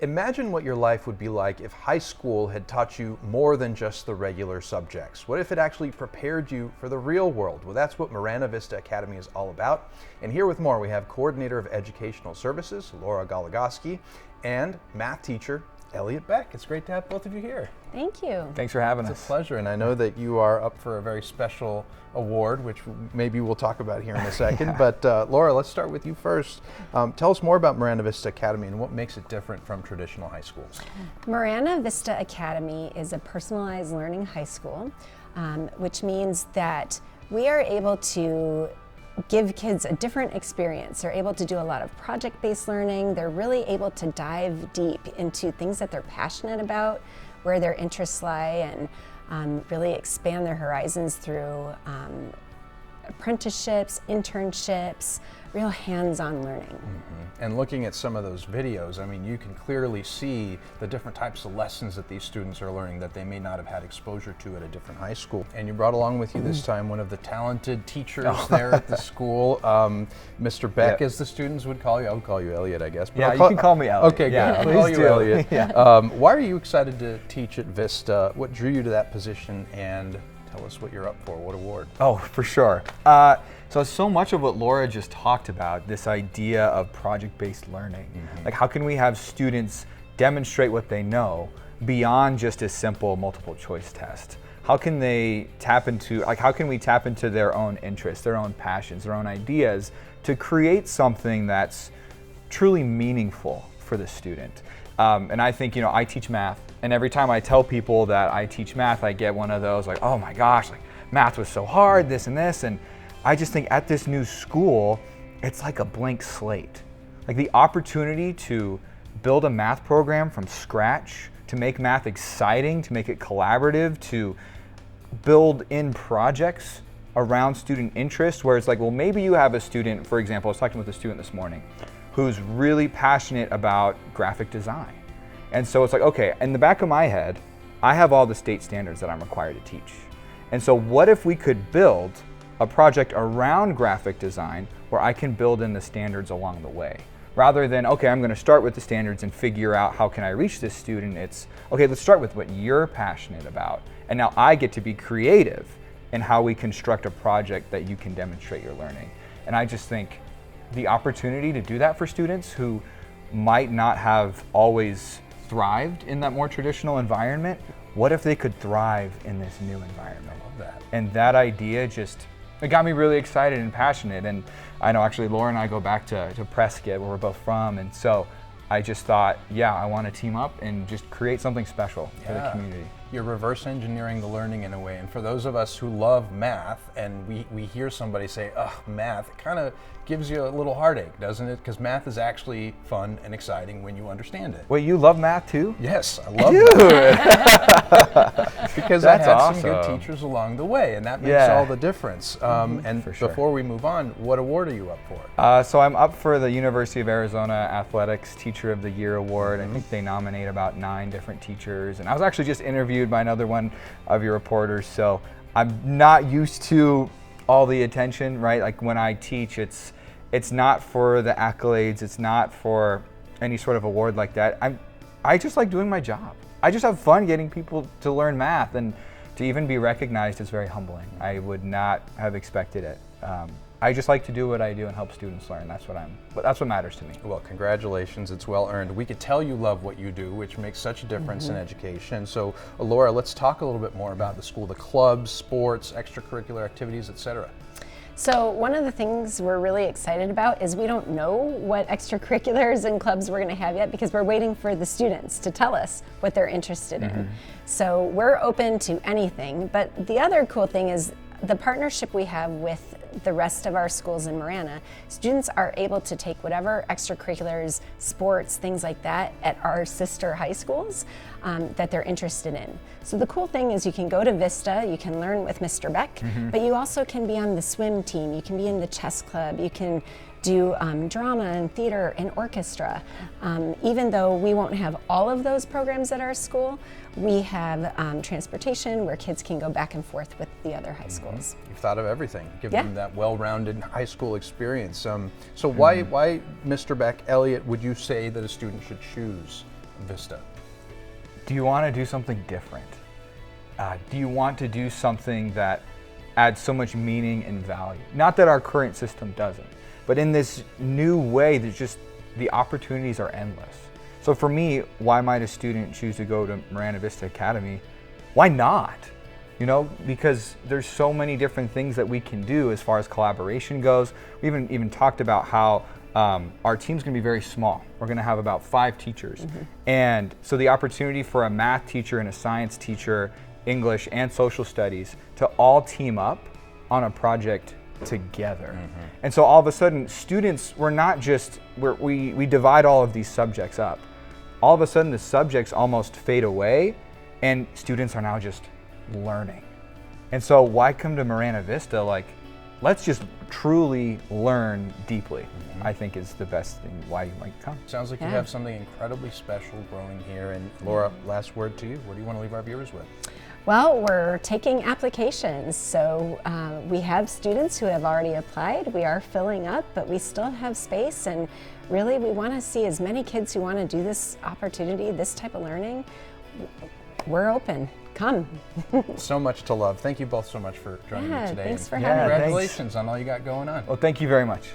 Imagine what your life would be like if high school had taught you more than just the regular subjects. What if it actually prepared you for the real world? Well, that's what Marana Vista Academy is all about. And here with more, we have Coordinator of Educational Services, Laura Goligoski, and math teacher, Elliot Beck. It's great to have both of you here. Thank you. Thanks for having us. It's a pleasure, and I know that you are up for a very special award, which maybe we'll talk about here in a second. Yeah. But Laura, let's start with you first. Tell us more about Marana Vista Academy and what makes it different from traditional high schools. Marana Vista Academy is a personalized learning high school, which means that we are able to give kids a different experience. They're able to do a lot of project-based learning. They're really able to dive deep into things that they're passionate about, where their interests lie, and really expand their horizons through apprenticeships, internships, real hands-on learning. Mm-hmm. And looking at some of those videos, I mean, you can clearly see the different types of lessons that these students are learning that they may not have had exposure to at a different high school. And you brought along with you this time one of the talented teachers there at the school, Mr. Beck, as the students would call you. I would call you Elliot, I guess. But you can call me Elliot. Okay, yeah, good. I'll call you do. Elliot. Yeah. Why are you excited to teach at Vista? What drew you to that position? And tell us what you're up for. What award? Oh, for sure. So much of what Laura just talked about, this idea of project-based learning, like how can we have students demonstrate what they know beyond just a simple multiple choice test? How can they tap into, how can we tap into their own interests, their own passions, their own ideas to create something that's truly meaningful for the student? And I think, I teach math, and every time I tell people that I teach math, I get one of those like, oh my gosh, like math was so hard, this and this. And I just think at this new school, it's like a blank slate. Like the opportunity to build a math program from scratch, to make math exciting, to make it collaborative, to build in projects around student interest, where it's like, well, maybe you have a student, for example, I was talking with a student this morning, who's really passionate about graphic design. And so it's like, okay, in the back of my head, I have all the state standards that I'm required to teach. And so what if we could build a project around graphic design where I can build in the standards along the way? Rather than, okay, I'm gonna start with the standards and figure out how can I reach this student, it's, okay, let's start with what you're passionate about. And now I get to be creative in how we construct a project that you can demonstrate your learning. And I just think the opportunity to do that for students who might not have always thrived in that more traditional environment, what if they could thrive in this new environment? I love that. And that idea just, it got me really excited and passionate. And I know actually Laura and I go back to Prescott, where we're both from. And so I just thought, yeah, I want to team up and just create something special for the community. You're reverse engineering the learning in a way. And for those of us who love math and we hear somebody say, math, it kind of gives you a little heartache, doesn't it? Because math is actually fun and exciting when you understand it. Wait, you love math too? Yes, I love math. Because I had awesome. some good teachers along the way, and that makes all the difference. And for sure. Before we move on, what award are you up for? So I'm up for the University of Arizona Athletics Teacher of the Year Award. I think they nominate about 9 different teachers. And I was actually just interviewed by another one of your reporters, so I'm not used to all the attention, right? Like when I teach, it's not for the accolades, it's not for any sort of award like that. I just like doing my job. I just have fun getting people to learn math, and to even be recognized is very humbling. I would not have expected it. I just like to do what I do and help students learn. That's what matters to me. Well, congratulations, it's well earned. We could tell you love what you do, which makes such a difference in education. So Laura, let's talk a little bit more about the school, the clubs, sports, extracurricular activities, etc. So one of the things we're really excited about is we don't know what extracurriculars and clubs we're going to have yet, because we're waiting for the students to tell us what they're interested in. So we're open to anything, but the other cool thing is the partnership we have with the rest of our schools in Marana. Students are able to take whatever extracurriculars, sports, things like that at our sister high schools that they're interested in. So the cool thing is you can go to Vista, you can learn with Mr. Beck, but you also can be on the swim team, you can be in the chess club, you can do drama and theater and orchestra. Even though we won't have all of those programs at our school, we have transportation where kids can go back and forth with the other high schools. You've thought of everything, giving them that well-rounded high school experience. So why, Mr. Beck, Elliot, would you say that a student should choose Vista? Do you want to do something different? Do you want to do something that adds so much meaning and value? Not that our current system doesn't, but in this new way, there's just, the opportunities are endless. So for me, why might a student choose to go to Marana Vista Academy? Why not? You know, because there's so many different things that we can do as far as collaboration goes. We even talked about how our team's gonna be very small. We're gonna have about 5 teachers. And so the opportunity for a math teacher and a science teacher, English and social studies, to all team up on a project together. And so all of a sudden, students, we're not just, we divide all of these subjects up. All of a sudden the subjects almost fade away and students are now just learning. And so why come to Marana Vista? Like, let's just truly learn deeply, I think is the best thing why you might come. Sounds like you have something incredibly special growing here. And Laura, last word to you. What do you want to leave our viewers with? Well, we're taking applications, so we have students who have already applied. We are filling up, but we still have space, and really we want to see as many kids who want to do this opportunity, this type of learning. We're open. Come. So much to love. Thank you both so much for joining me today. Thanks for having me. Congratulations on all you got going on. Well, thank you very much.